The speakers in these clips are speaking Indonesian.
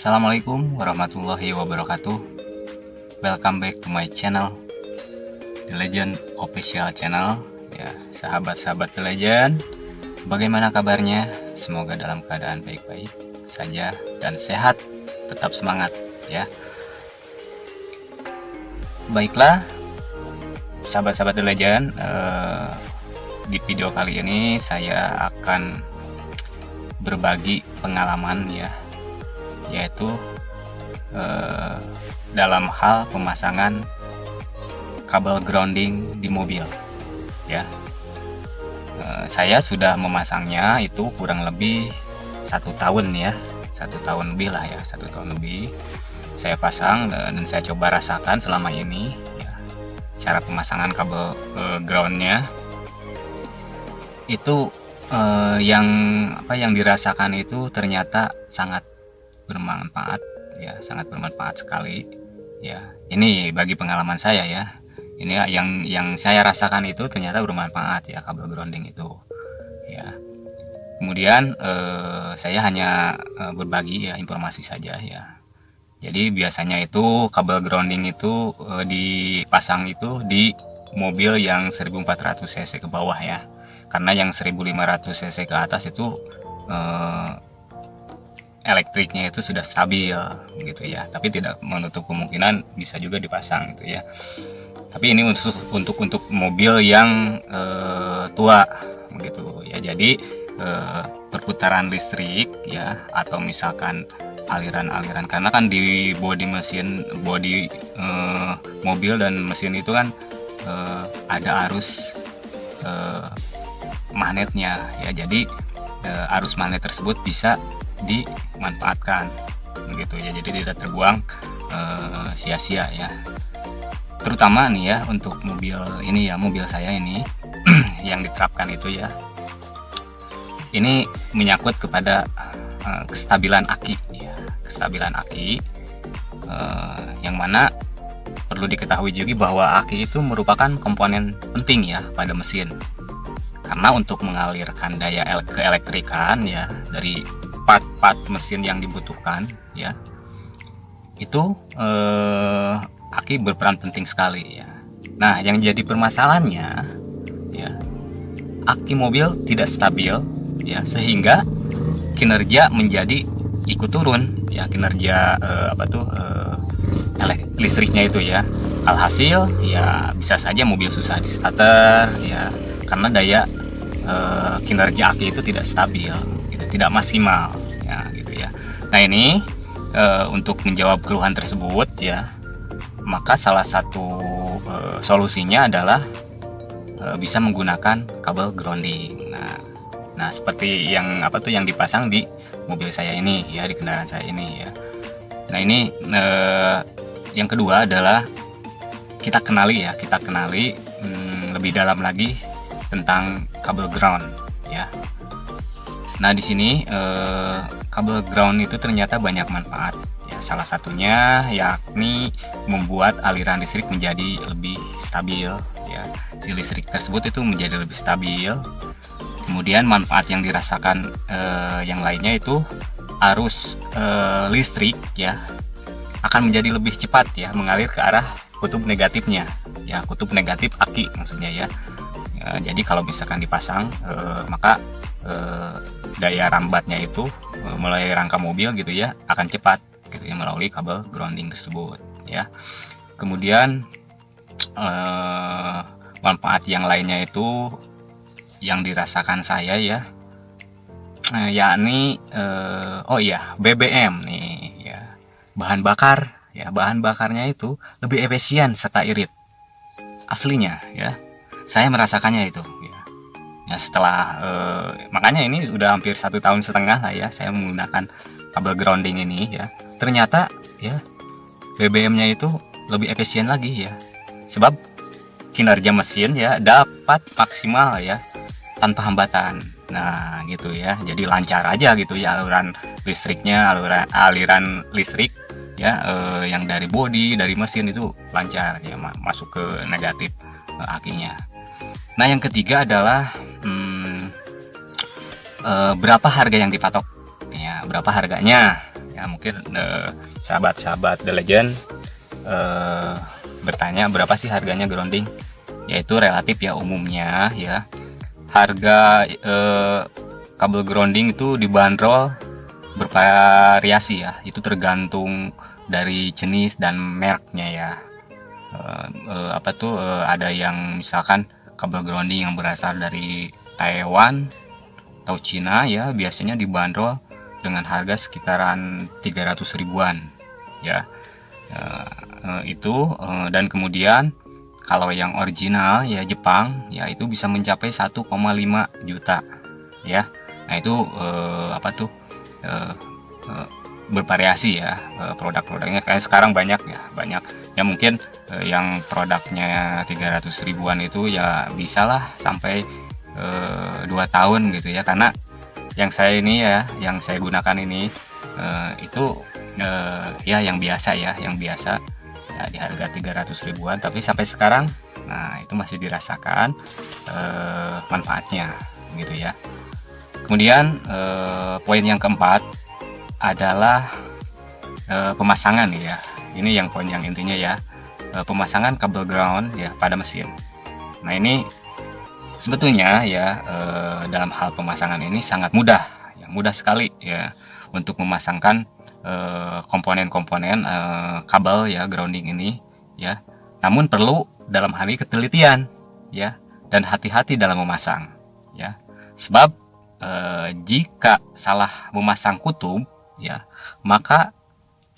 Assalamualaikum warahmatullahi wabarakatuh. Welcome back to my channel, The Legend Official Channel. Ya, sahabat-sahabat The Legend, bagaimana kabarnya? Semoga dalam keadaan baik-baik saja dan sehat, tetap semangat ya. Baiklah, sahabat-sahabat The Legend, di video kali ini saya akan berbagi pengalaman ya, yaitu dalam hal pemasangan kabel grounding di mobil ya. Saya sudah memasangnya itu kurang lebih 1 tahun ya, 1 tahun lebih lah ya, 1 tahun lebih saya pasang dan saya coba rasakan selama ini ya, cara pemasangan kabel groundnya itu yang dirasakan itu ternyata sangat bermanfaat ya, sangat bermanfaat sekali ya. Ini bagi pengalaman saya ya, ini yang saya rasakan itu ternyata bermanfaat ya, kabel grounding itu ya. Kemudian saya hanya berbagi ya, informasi saja ya. Jadi biasanya itu kabel grounding itu dipasang itu di mobil yang 1400 cc ke bawah ya, karena yang 1500 cc ke atas itu elektriknya itu sudah stabil gitu ya, tapi tidak menutup kemungkinan bisa juga dipasang gitu ya. Tapi ini untuk mobil yang tua begitu ya. Jadi perputaran listrik ya, atau misalkan aliran-aliran, karena kan di bodi mobil dan mesin itu kan ada arus magnetnya ya. Jadi arus magnet tersebut bisa dimanfaatkan begitu ya, jadi tidak terbuang sia-sia ya. Terutama nih ya untuk mobil ini ya, mobil saya ini yang diterapkan itu ya, ini menyangkut kepada kestabilan aki ya, kestabilan aki, yang mana perlu diketahui juga bahwa aki itu merupakan komponen penting ya pada mesin, karena untuk mengalirkan daya keelektrikan ya dari part-part mesin yang dibutuhkan ya, itu aki berperan penting sekali ya. Nah, yang jadi permasalahannya ya, aki mobil tidak stabil ya, sehingga kinerja menjadi ikut turun ya, kinerja listriknya itu ya. Alhasil ya bisa saja mobil susah di starter ya, karena daya kinerja aki itu tidak stabil gitu, tidak maksimal ya gitu ya. Nah ini untuk menjawab keluhan tersebut ya, maka salah satu solusinya adalah bisa menggunakan kabel grounding. Nah seperti yang yang dipasang di mobil saya ini ya, di kendaraan saya ini ya. Nah ini yang kedua adalah kita kenali lebih dalam lagi tentang kabel ground ya. Nah di sini kabel ground itu ternyata banyak manfaat ya. Salah satunya yakni membuat aliran listrik menjadi lebih stabil ya. Si listrik tersebut itu menjadi lebih stabil. Kemudian manfaat yang dirasakan yang lainnya itu arus listrik ya akan menjadi lebih cepat ya, mengalir ke arah kutub negatifnya ya, kutub negatif aki maksudnya ya. Jadi kalau misalkan dipasang maka daya rambatnya itu melalui rangka mobil gitu ya akan cepat gitu ya, melalui kabel grounding tersebut ya. Kemudian manfaat yang lainnya itu yang dirasakan saya ya, yakni BBM nih ya, bahan bakar ya, bahan bakarnya itu lebih efisien serta irit aslinya ya. Saya merasakannya itu ya, setelah makanya ini sudah hampir 1,5 tahun lah ya saya menggunakan kabel grounding ini ya. Ternyata ya BBM-nya itu lebih efisien lagi ya, sebab kinerja mesin ya dapat maksimal ya tanpa hambatan. Nah gitu ya, jadi lancar aja gitu ya aliran listriknya, aliran listrik ya, yang dari bodi, dari mesin itu lancar ya, masuk ke negatif akinya. Nah yang ketiga adalah berapa harga yang dipatok ya, berapa harganya Ya mungkin sahabat-sahabat The Legend bertanya berapa sih harganya grounding? Yaitu relatif ya, umumnya ya harga kabel grounding itu dibanderol bervariasi ya, itu tergantung dari jenis dan mereknya ya. Ada yang misalkan kabel grounding yang berasal dari Taiwan atau Cina ya, biasanya dibanderol dengan harga sekitaran 300 ribuan ya. Dan kemudian kalau yang original ya Jepang ya, itu bisa mencapai 1,5 juta ya. Nah itu bervariasi ya, produk-produknya. Kayak sekarang banyak ya mungkin yang produknya 300 ribuan itu ya bisalah sampai 2 tahun gitu ya, karena yang saya gunakan ini itu ya yang biasa ya di harga 300 ribuan, tapi sampai sekarang nah itu masih dirasakan manfaatnya gitu ya. Kemudian poin yang keempat adalah pemasangan ya. Ini yang poin yang intinya ya, pemasangan kabel ground ya pada mesin. Nah ini sebetulnya ya dalam hal pemasangan ini sangat mudah ya, mudah sekali ya untuk memasangkan komponen-komponen kabel ya grounding ini ya. Namun perlu dalam hal ini ketelitian ya, dan hati-hati dalam memasang ya. Sebab jika salah memasang kutub ya, maka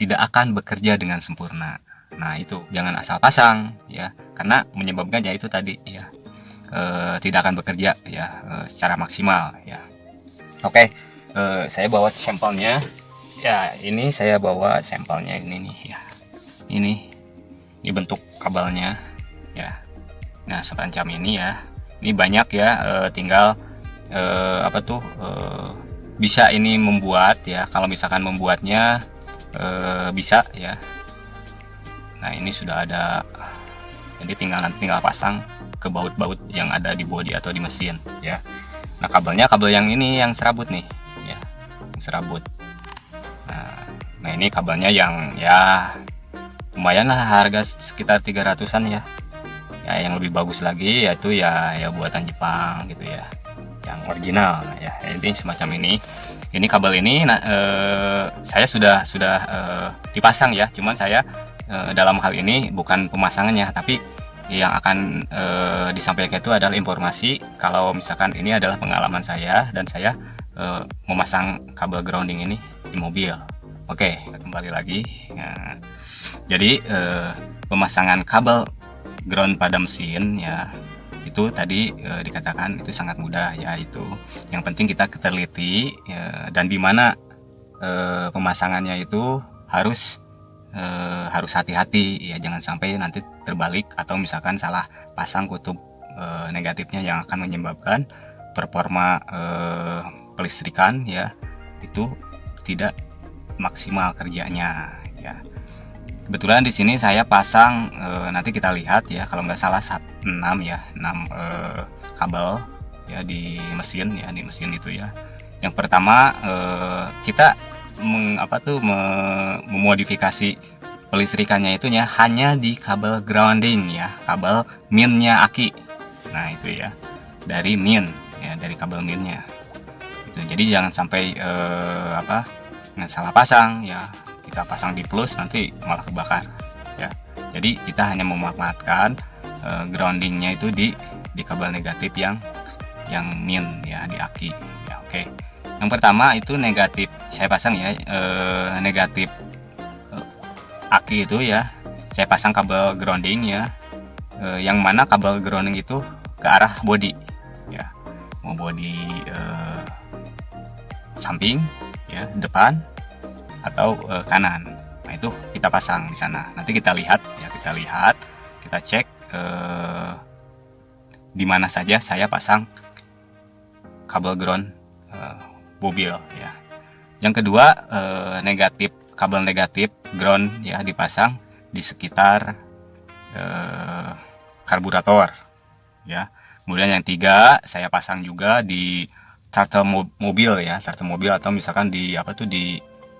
tidak akan bekerja dengan sempurna. Nah itu jangan asal pasang ya, karena menyebabkan ya itu tadi ya tidak akan bekerja ya secara maksimal ya. Oke, saya bawa sampelnya ya. Ini saya bawa sampelnya ini nih ya. Ini bentuk kabelnya ya. Nah semacam ini ya. Ini banyak ya, tinggal bisa ini membuat ya. Kalau misalkan membuatnya bisa ya. Nah ini sudah ada, jadi tinggal pasang ke baut-baut yang ada di bodi atau di mesin ya. Nah kabelnya kabel yang ini yang serabut nih ya, yang serabut. Nah ini kabelnya yang ya lumayan lah, harga sekitar 300-an ya. Ya yang lebih bagus lagi yaitu ya buatan Jepang gitu ya, yang original ya. Ini semacam ini. Ini kabel ini saya sudah dipasang ya. Cuman saya dalam hal ini bukan pemasangannya, tapi yang akan disampaikan itu adalah informasi kalau misalkan ini adalah pengalaman saya dan saya memasang kabel grounding ini di mobil. Oke, kembali lagi. Nah, jadi pemasangan kabel ground pada mesin ya, itu tadi dikatakan itu sangat mudah ya. Itu yang penting kita teliti ya, dan di mana pemasangannya itu harus hati-hati ya, jangan sampai nanti terbalik atau misalkan salah pasang kutub negatifnya yang akan menyebabkan performa kelistrikan ya itu tidak maksimal kerjanya ya. Kebetulan di sini saya pasang nanti kita lihat ya, kalau nggak salah 6 kabel ya di mesin itu ya. Yang pertama kita memodifikasi pelistrikannya itu ya hanya di kabel grounding ya, kabel minnya aki. Nah itu ya, dari min ya, dari kabel minnya itu. Jadi jangan sampai salah pasang ya, kita pasang di plus nanti malah kebakar ya. Jadi kita hanya memanfaatkan groundingnya itu di kabel negatif yang min ya, di aki ya. Oke, yang pertama itu negatif saya pasang ya, negatif aki itu ya saya pasang kabel grounding ya, yang mana kabel grounding itu ke arah bodi ya, mau bodi samping ya, depan atau kanan. Nah itu kita pasang di sana. Nanti kita lihat ya, kita cek di mana saja saya pasang kabel ground mobil ya. Yang kedua kabel negatif ground ya dipasang di sekitar karburator ya. Kemudian yang tiga saya pasang juga di starter mobil ya, starter mobil atau misalkan di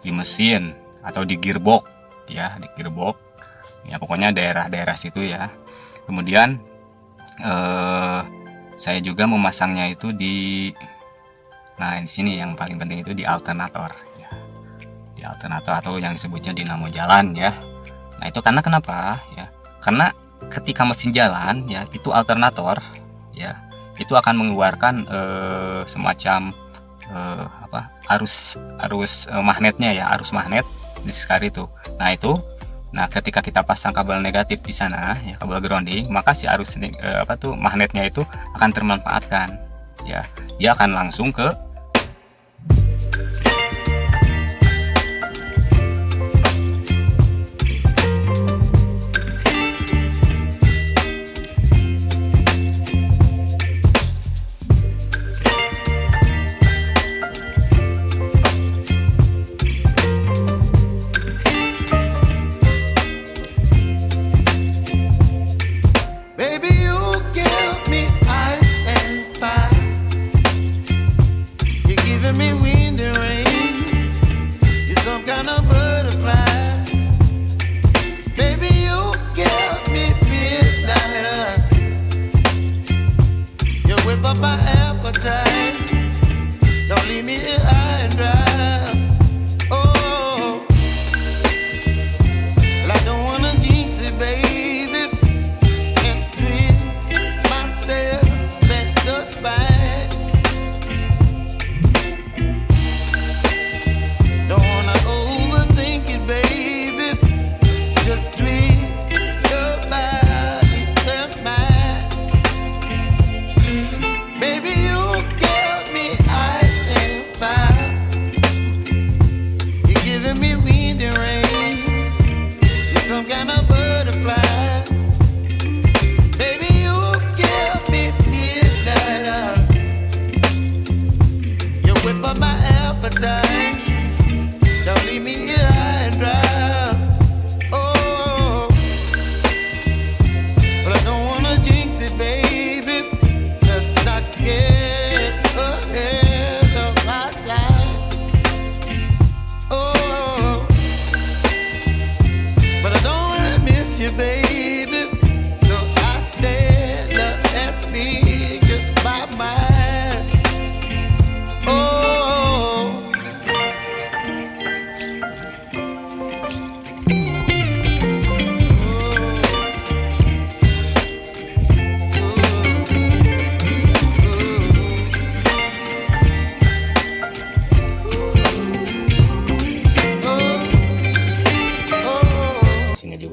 di mesin atau di gearbox ya, di gearbox ya, pokoknya daerah-daerah situ ya. Kemudian saya juga memasangnya itu di, nah di sini yang paling penting itu di alternator ya, di alternator atau yang disebutnya dinamo jalan ya. Nah itu karena kenapa ya, karena ketika mesin jalan ya, itu alternator ya, itu akan mengeluarkan semacam arus magnetnya ya, arus magnet di sekar itu. Nah ketika kita pasang kabel negatif di sana ya, kabel grounding, maka si arus magnetnya itu akan termanfaatkan ya, dia akan langsung ke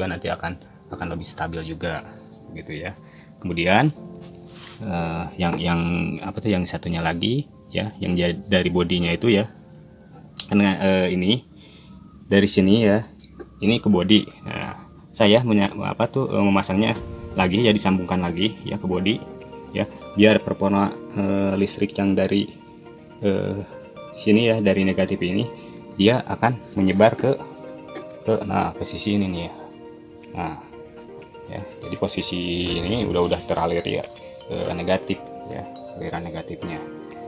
nanti akan lebih stabil juga gitu ya. Kemudian yang satunya lagi ya, yang dari bodinya itu ya, karena ini dari sini ya, ini ke bodi. Nah, saya memasangnya lagi ya, disambungkan lagi ya ke bodi ya, biar perpona listrik yang dari sini ya, dari negatif ini, dia akan menyebar ke sisi ini nih ya. Nah ya, jadi posisi ini udah teralir ya ke negatif ya, aliran negatifnya.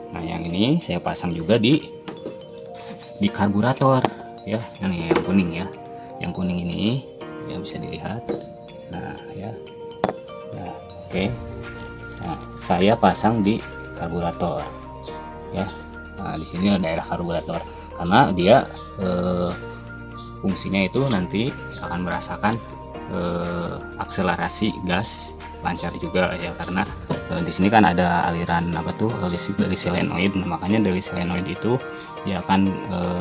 Nah yang ini saya pasang juga di karburator ya, yang kuning ya, yang kuning ini ya, bisa dilihat. Nah ya, nah oke. Nah saya pasang di karburator ya. Nah di sini ada daerah karburator, karena dia fungsinya itu nanti akan merasakan akselerasi gas lancar juga ya, karena di sini kan ada aliran listrik dari solenoid. Nah, makanya dari solenoid itu dia akan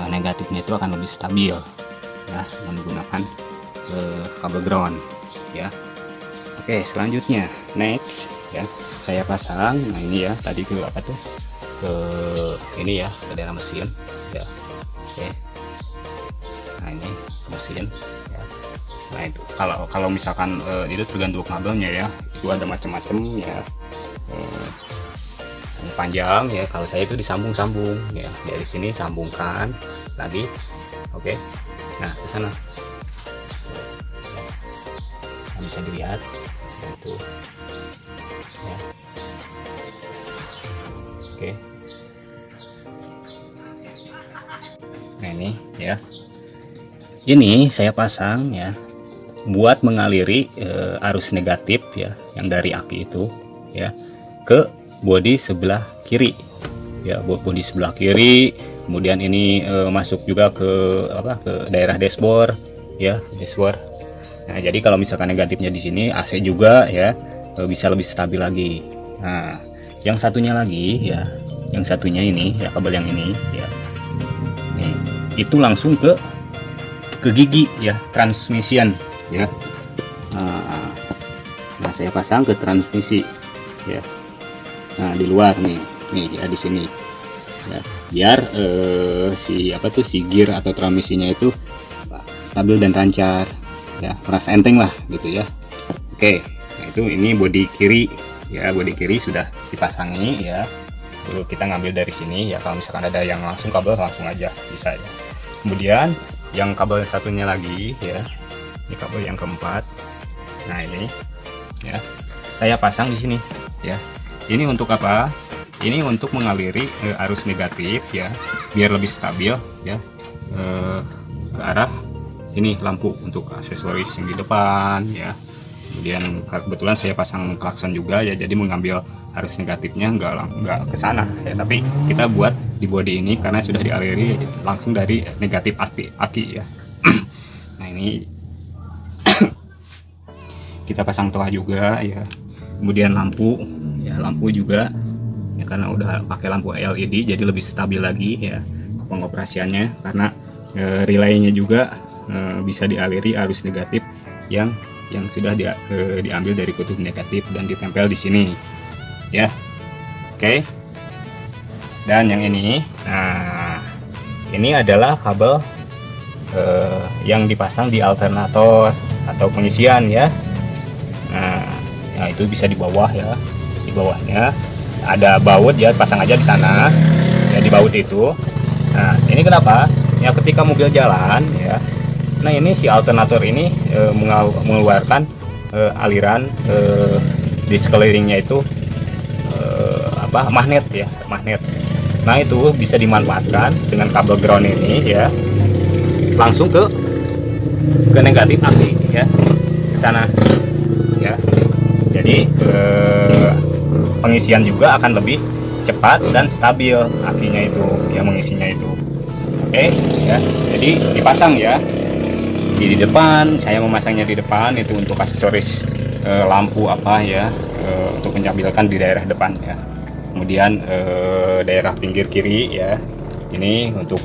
negatifnya itu akan lebih stabil ya, menggunakan kabel ground ya. Oke, selanjutnya next ya, saya pasang. Nah ini ya, tadi ke ini ya, ke daerah mesin ya. Oke, nah ini ke mesin ya. Nah itu kalau misalkan itu tergantung kabelnya ya, itu ada macam-macam ya, panjang ya. Kalau saya itu disambung-sambung ya, dari sini sambungkan lagi. Oke, nah ke sana bisa dilihat itu ya. Oke, nah ini ya. Ini saya pasang ya buat mengaliri arus negatif ya yang dari aki itu ya ke bodi sebelah kiri ya, buat bodi sebelah kiri. Kemudian ini masuk juga ke ke daerah dashboard ya, dashboard. Nah, jadi kalau misalkan negatifnya di sini, AC juga ya bisa lebih stabil lagi. Nah, yang satunya lagi ya, yang satunya ini ya, kabel yang ini ya, nih, itu langsung ke gigi ya, transmission ya. Nah, saya pasang ke transmisi ya. Nah, di luar nih ya, di sini ya, biar si gear atau transmisinya itu stabil dan lancar ya, merasa enteng lah gitu ya. Oke, nah itu ini bodi kiri ya, bodi kiri sudah dipasangi ya. Lalu kita ngambil dari sini ya, kalau misalkan ada yang langsung kabel langsung aja bisa ya. Kemudian yang kabel satunya lagi ya, ini kabel yang keempat. Nah, ini ya saya pasang di sini ya. Ini untuk apa? Ini untuk mengaliri arus negatif ya, biar lebih stabil ya, ke arah ini lampu untuk aksesoris yang di depan ya. Kemudian kebetulan saya pasang klakson juga ya, jadi mengambil arus negatifnya nggak ke sana ya, tapi kita buat di bodi ini karena sudah dialiri langsung dari negatif aki ya. Nah, ini kita pasang toa juga ya. Kemudian lampu ya, lampu juga ya, karena udah pakai lampu LED jadi lebih stabil lagi ya pengoperasiannya, karena relaynya juga bisa dialiri arus negatif yang sudah diambil dari kutub negatif dan ditempel di sini ya. Oke. Dan yang ini, nah ini adalah kabel yang dipasang di alternator atau pengisian ya. Nah, ya itu bisa di bawah ya, di bawahnya ada baut ya, pasang aja di sana ya, di baut itu. Nah, ini kenapa ya, ketika mobil jalan ya, nah ini si alternator ini mengeluarkan aliran di sekelilingnya itu magnet ya, magnet. Nah, itu bisa dimanfaatkan dengan kabel ground ini ya, langsung ke negatif aki ya, ke sana ya. Jadi pengisian juga akan lebih cepat dan stabil akinya itu ya, mengisinya itu. Oke ya, jadi dipasang ya di depan. Saya memasangnya di depan itu untuk aksesoris lampu apa ya, untuk menstabilkan di daerah depan ya. Kemudian daerah pinggir kiri ya, ini untuk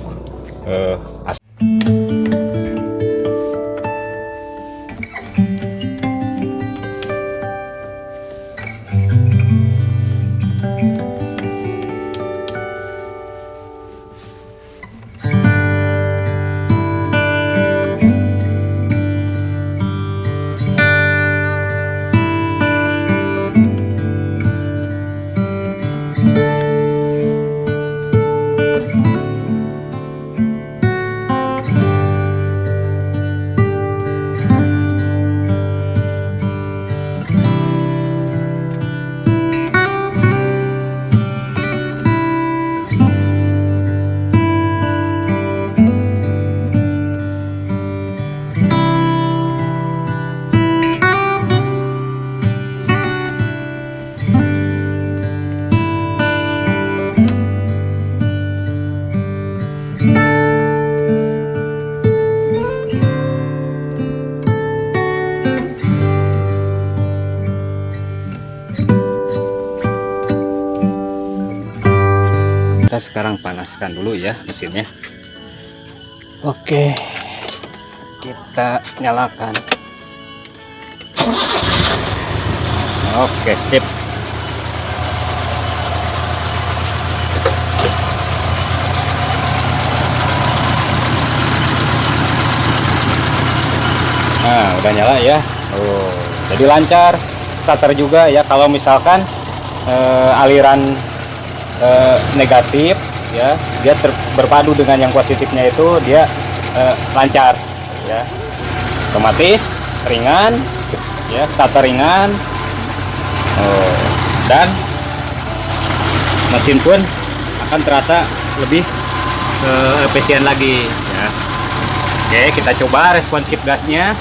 kita sekarang panaskan dulu ya mesinnya. Oke, kita nyalakan. Oke, sip. Nah, udah nyala ya. Oh, jadi lancar. Starter juga ya, kalau misalkan aliran negatif ya, dia berpadu dengan yang positifnya itu dia lancar ya, otomatis ringan ya, starter ringan. Dan mesin pun akan terasa lebih efisien lagi ya. Oke, kita coba responsif gasnya.